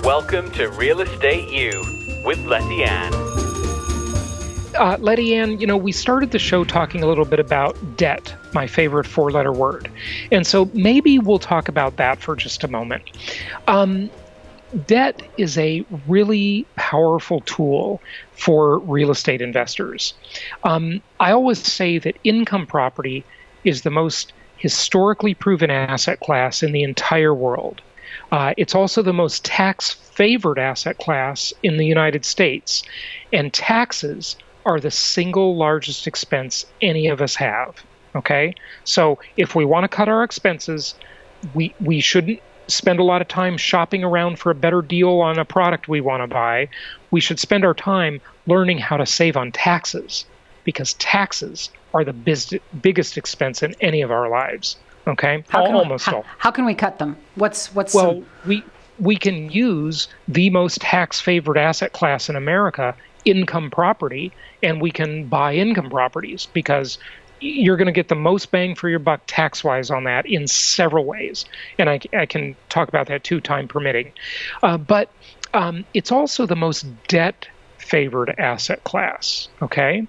Welcome to Real Estate U with Letty Ann. Letty Ann, we started the show talking a little bit about debt, my favorite four-letter word. And so maybe we'll talk about that for just a moment. Debt is a really powerful tool for real estate investors. I always say that income property is the most historically proven asset class in the entire world. It's also the most tax-favored asset class in the United States, and taxes are the single largest expense any of us have, okay? So if we want to cut our expenses, we shouldn't spend a lot of time shopping around for a better deal on a product we want to buy. We should spend our time learning how to save on taxes, because taxes are the biggest expense in any of our lives. Okay, how can we cut them? We can use the most tax-favored asset class in America, income property, and we can buy income properties because you're going to get the most bang for your buck tax-wise on that in several ways. And I can talk about that too, time permitting. But it's also the most debt-favored asset class, okay?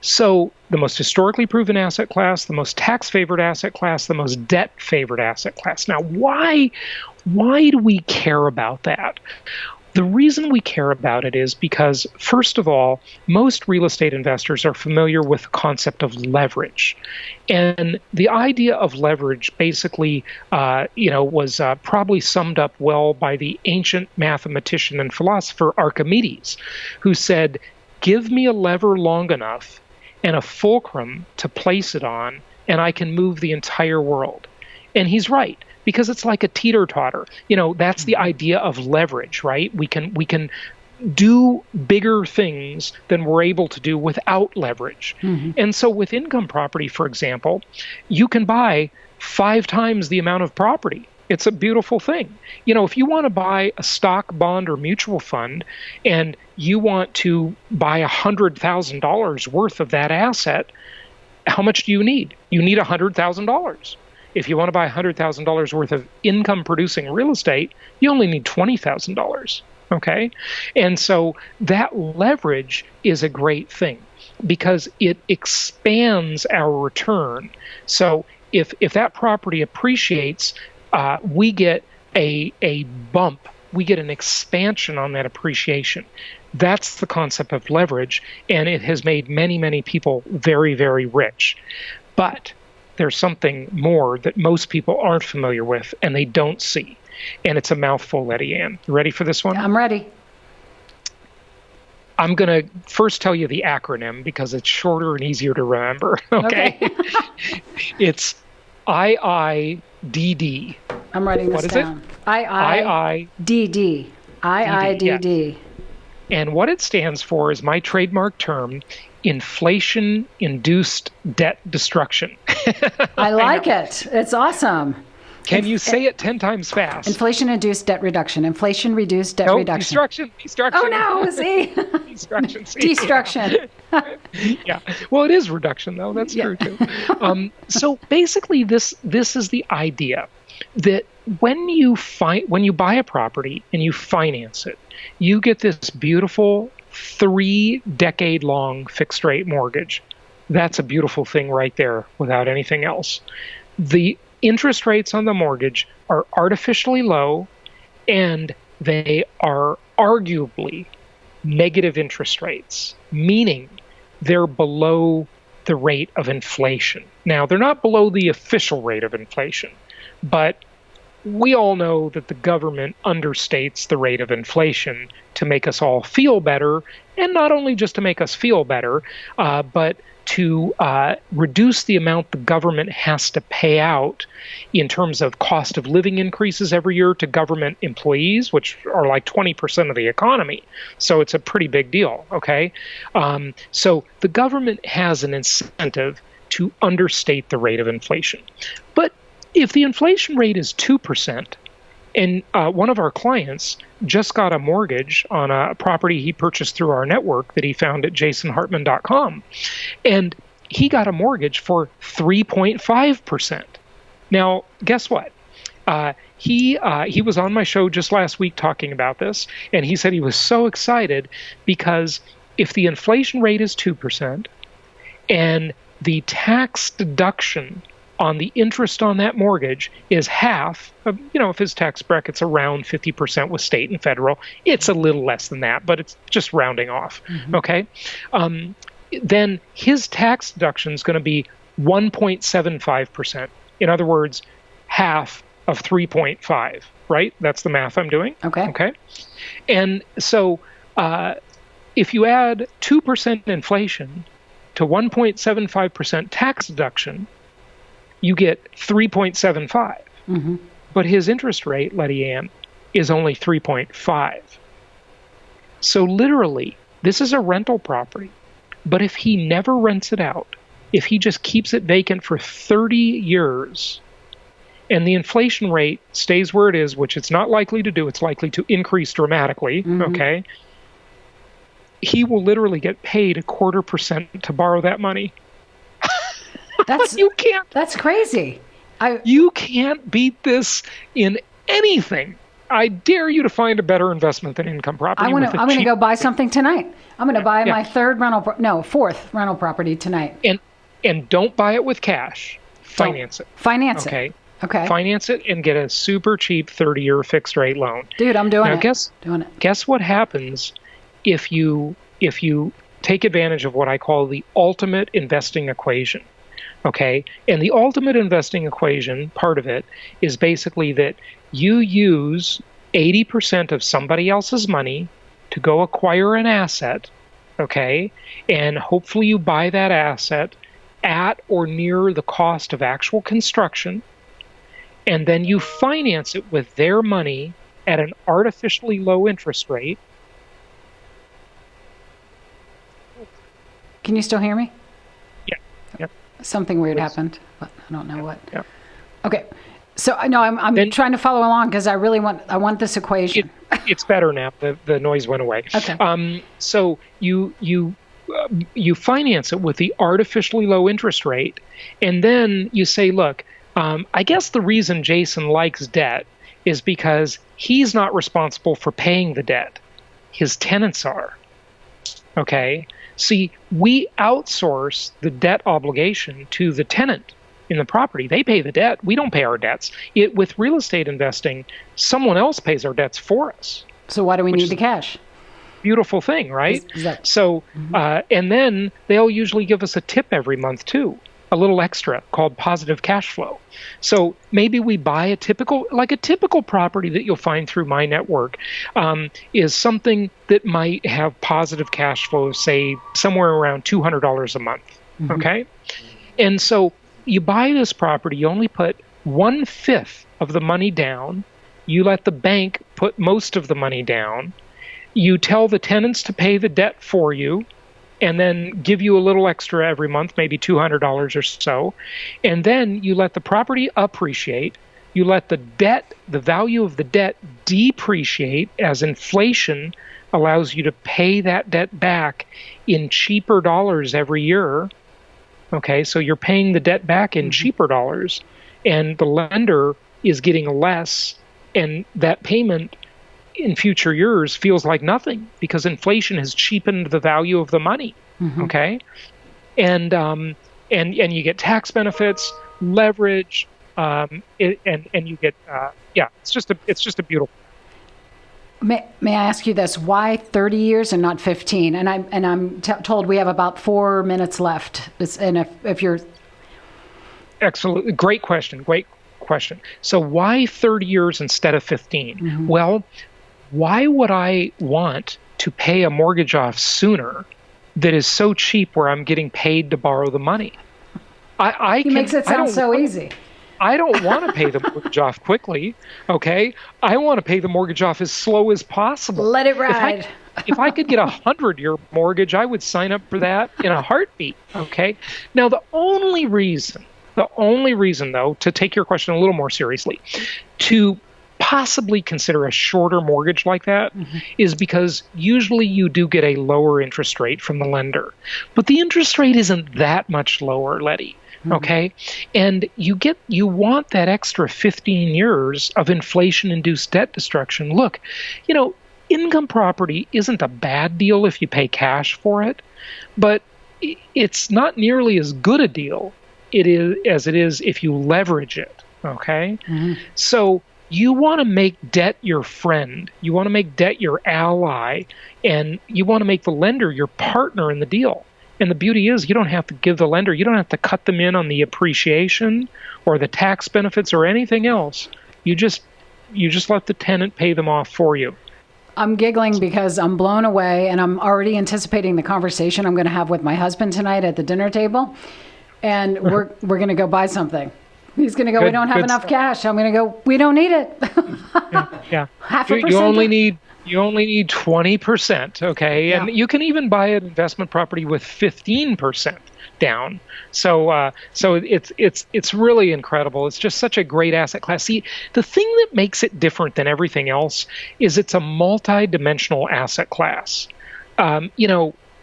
So the most historically proven asset class, the most tax-favored asset class, the most debt-favored asset class. Now, why do we care about that? The reason we care about it is because, first of all, most real estate investors are familiar with the concept of leverage. And the idea of leverage basically, was probably summed up well by the ancient mathematician and philosopher Archimedes, who said, "Give me a lever long enough and a fulcrum to place it on, and I can move the entire world." And he's right, because it's like a teeter-totter. That's the idea of leverage, right? We can do bigger things than we're able to do without leverage. Mm-hmm. And so with income property, for example, you can buy 5 times the amount of property. It's a beautiful thing. If you want to buy a stock, bond, or mutual fund, and you want to buy $100,000 worth of that asset, how much do you need? You need $100,000. If you want to buy $100,000 worth of income-producing real estate, you only need $20,000, okay? And so that leverage is a great thing because it expands our return. So if that property appreciates, we get a bump. We get an expansion on that appreciation. That's the concept of leverage, and it has made many, many people very, very rich. But there's something more that most people aren't familiar with and they don't see. And it's a mouthful, Letty Ann. You ready for this one? I'm ready. I'm going to first tell you the acronym because it's shorter and easier to remember. Okay. It's IIDD. I'm writing this down. IIDD. IIDD. And what it stands for is my trademark term, inflation-induced debt destruction. I like it. It's awesome. Can you say it 10 times fast? Inflation-induced debt reduction. Inflation-reduced debt reduction. Destruction. Oh, no, see? Destruction. Yeah. Well, it is reduction, though. That's true, too. So basically, this is the idea that when you buy a property and you finance it, you get this beautiful 3-decade-long fixed-rate mortgage. That's a beautiful thing right there without anything else. The interest rates on the mortgage are artificially low, and they are arguably negative interest rates, meaning they're below the rate of inflation. Now, they're not below the official rate of inflation, but we all know that the government understates the rate of inflation to make us all feel better, and not only just to make us feel better, but to reduce the amount the government has to pay out in terms of cost of living increases every year to government employees, which are like 20% of the economy. So it's a pretty big deal, okay? So the government has an incentive to understate the rate of inflation. But if the inflation rate is 2%, and one of our clients just got a mortgage on a property he purchased through our network that he found at jasonhartman.com, and he got a mortgage for 3.5%. Now, guess what? He was on my show just last week talking about this, and he said he was so excited because if the inflation rate is 2% and the tax deduction on the interest on that mortgage is half of, if his tax bracket's around 50% with state and federal, it's a little less than that, but it's just rounding off, okay? Then his tax deduction is going to be 1.75%. In other words, half of 3.5, right? That's the math I'm doing. Okay. And so if you add 2% inflation to 1.75% tax deduction, you get 3.75. But his interest rate, Letty Ann, is only 3.5. So literally, this is a rental property. But if he never rents it out, if he just keeps it vacant for 30 years, and the inflation rate stays where it is, which it's not likely to do, it's likely to increase dramatically, okay? He will literally get paid 0.25% to borrow that money. That's crazy. You can't beat this in anything. I dare you to find a better investment than income property. I'm going to go buy something tonight. I'm going to buy my fourth rental property tonight. And don't buy it with cash. Finance it. Finance it. Okay. Finance it and get a super cheap 30-year fixed rate loan. Dude, I'm doing it. Guess what happens if you take advantage of what I call the ultimate investing equation. Okay, and the ultimate investing equation, part of it, is basically that you use 80% of somebody else's money to go acquire an asset, okay, and hopefully you buy that asset at or near the cost of actual construction, and then you finance it with their money at an artificially low interest rate. Can you still hear me? Yeah. Something weird happened, but I don't know what. Yeah. Okay. So no, I'm trying to follow along because I want this equation. It's better now. The noise went away. Okay. So you finance it with the artificially low interest rate, and then you say, look, I guess the reason Jason likes debt is because he's not responsible for paying the debt. His tenants are. Okay. See, we outsource the debt obligation to the tenant in the property. They pay the debt. We don't pay our debts. With real estate investing, someone else pays our debts for us. So why do we need the cash? Beautiful thing, right? So, and then they'll usually give us a tip every month too, a little extra called positive cash flow. So maybe we buy a typical property that you'll find through my network is something that might have positive cash flow, say somewhere around $200 a month. Okay. And so you buy this property, you only put 1/5 of the money down. You let the bank put most of the money down. You tell the tenants to pay the debt for you, and then give you a little extra every month, maybe $200 or so. And then you let the property appreciate. You let the value of the debt depreciate as inflation allows you to pay that debt back in cheaper dollars every year. Okay, so you're paying the debt back in cheaper dollars, and the lender is getting less, and that payment in future years feels like nothing because inflation has cheapened the value of the money. Okay, and you get tax benefits, leverage, and you get it's just a beautiful. May I ask you this? Why 30 years and not 15? And I'm told we have about 4 minutes left. And if you're excellent, great question. So why 30 years instead of 15? Well, why would I want to pay a mortgage off sooner that is so cheap where I'm getting paid to borrow the money? He makes it sound so easy. I don't want to pay the mortgage off quickly, okay? I want to pay the mortgage off as slow as possible. Let it ride. If I could get a 100-year mortgage, I would sign up for that in a heartbeat, okay? Now, the only reason, though, to take your question a little more seriously, to possibly consider a shorter mortgage like that is because usually you do get a lower interest rate from the lender. But the interest rate isn't that much lower, Letty. Okay. And you want that extra 15 years of inflation-induced debt destruction. Look, income property isn't a bad deal if you pay cash for it, but it's not nearly as good a deal as it is if you leverage it. Okay. So you want to make debt your friend. You want to make debt your ally, and you want to make the lender your partner in the deal. And the beauty is you don't have to give the lender, you don't have to cut them in on the appreciation or the tax benefits or anything else. You just let the tenant pay them off for you. I'm giggling because I'm blown away, and I'm already anticipating the conversation I'm going to have with my husband tonight at the dinner table. And we're going to go buy something. He's going to go, we don't have enough cash. I'm going to go, we don't need it. Yeah. Half a percent. You only need 20%, okay? Yeah. And you can even buy an investment property with 15% down. So it's really incredible. It's just such a great asset class. See, the thing that makes it different than everything else is it's a multi-dimensional asset class.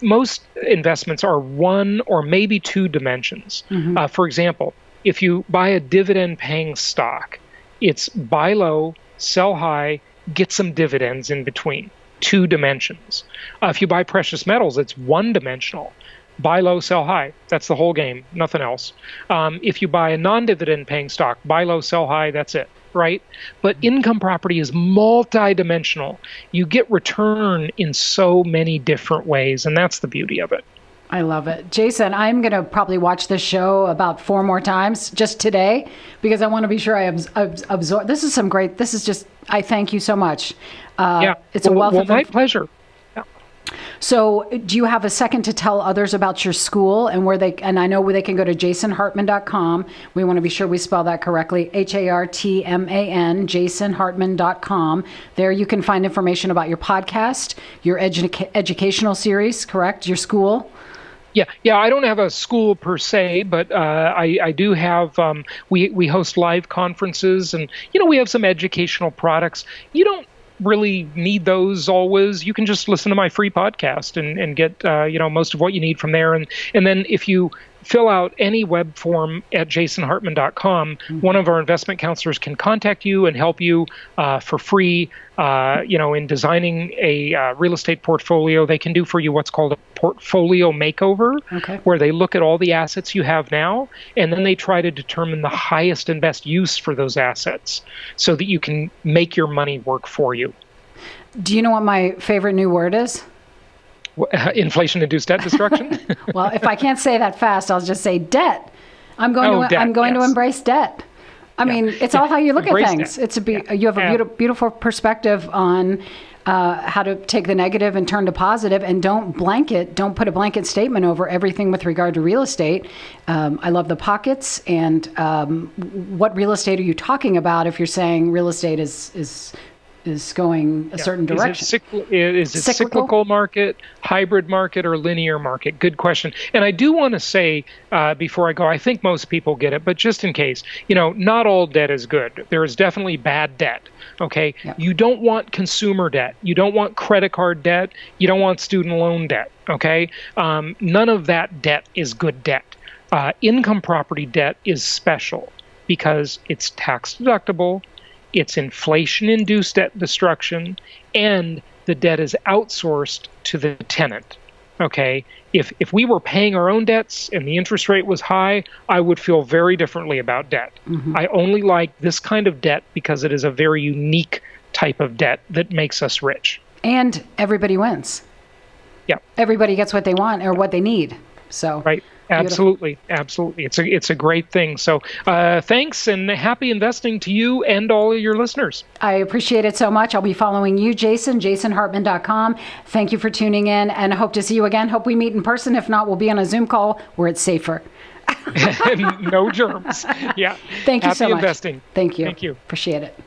Most investments are one or maybe two dimensions. For example, if you buy a dividend-paying stock, it's buy low, sell high, get some dividends in between. Two dimensions. If you buy precious metals, it's one-dimensional. Buy low, sell high. That's the whole game, nothing else. If you buy a non-dividend-paying stock, buy low, sell high, that's it, right? But income property is multi-dimensional. You get return in so many different ways, and that's the beauty of it. I love it. Jason, I'm going to probably watch this show about 4 more times just today because I want to be sure I absorb. This is just, I thank you so much. It's a wealth of my pleasure. Yeah. So do you have a second to tell others about your school and and I know where they can go to jasonhartman.com. We want to be sure we spell that correctly. Hartman, jasonhartman.com. There you can find information about your podcast, your educational series, correct? Your school. Yeah. I don't have a school per se, but I do have. We host live conferences, and we have some educational products. You don't really need those always. You can just listen to my free podcast and get most of what you need from there. And then if you fill out any web form at jasonhartman.com, one of our investment counselors can contact you and help you for free. In designing a real estate portfolio. They can do for you what's called a portfolio makeover, where they look at all the assets you have now, and then they try to determine the highest and best use for those assets so that you can make your money work for you. Do you know what my favorite new word is? Inflation-induced debt destruction? Well, if I can't say that fast, I'll just say debt. I'm going to embrace debt. I mean, it's all how you look at things. You have a beautiful perspective on how to take the negative and turn to positive, and don't put a blanket statement over everything with regard to real estate. I love the pockets, and what real estate are you talking about if you're saying real estate is going a certain direction? Is it cyclical market, hybrid market, or linear market? Good question. And I do want to say before I go, I think most people get it, but just in case, not all debt is good. There is definitely bad debt. Okay. Yep. You don't want consumer debt. You don't want credit card debt. You don't want student loan debt. Okay. None of that debt is good debt. Income property debt is special because it's tax deductible. It's inflation-induced debt destruction, and the debt is outsourced to the tenant. Okay, if we were paying our own debts and the interest rate was high, I would feel very differently about debt. I only like this kind of debt because it is a very unique type of debt that makes us rich. And everybody wins. Yeah, everybody gets what they want or what they need. So right. Absolutely. It's a great thing. So thanks, and happy investing to you and all of your listeners. I appreciate it so much. I'll be following you, Jason, jasonhartman.com. Thank you for tuning in, and I hope to see you again. Hope we meet in person. If not, we'll be on a Zoom call where it's safer. No germs. Yeah. Thank you so much. Happy investing. Thank you. Thank you. Appreciate it.